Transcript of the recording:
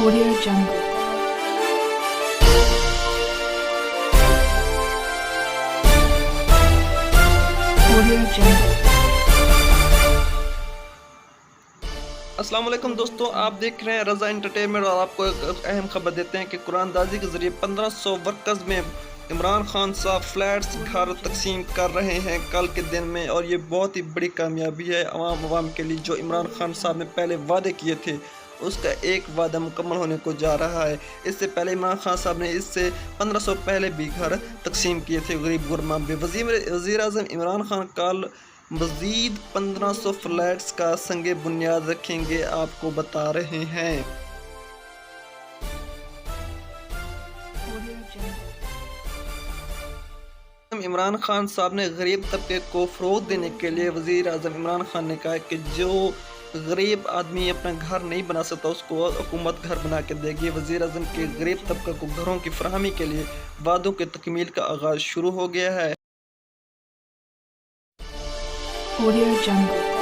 Audio Jungle. Audio Jungle. अस्सलाम वालेकुम दोस्तों, आप देख रहे हैं रज़ा एंटरटेनमेंट और आपको एक अहम खबर देते हैं कि कुरानदाजी के ज़रिए 1500 वर्कर्स में इमरान खान साहब फ्लैट्स घर तकसीम कर रहे हैं कल के दिन में। और ये बहुत ही बड़ी कामयाबी है अवाम के लिए। जो इमरान खान साहब ने पहले वादे किए थे उसका एक वादा मुकम्मल होने को जा रहा है। इससे पहले इमरान खान साहब ने इससे 1500 पहले भी घर तकसीम किए थे गरीब गुरबां में। वज़ीर आज़म इमरान खान कल मज़ीद 1500 फ्लैट्स का संगे बुनियाद रखेंगे, आपको बता रहे हैं। Audio Jungle. इमरान खान साहब ने गरीब तबके को फ़रोग़ देने के लिए वज़ीर आज़म इमरान खान ने कहा कि जो गरीब आदमी अपना घर नहीं बना सकता उसको हुकूमत घर बना के देगी। वज़ीर आज़म के गरीब तबके को घरों की फराहमी के लिए वादों के तकमील का आगाज़ शुरू हो गया है। Audio Jungle.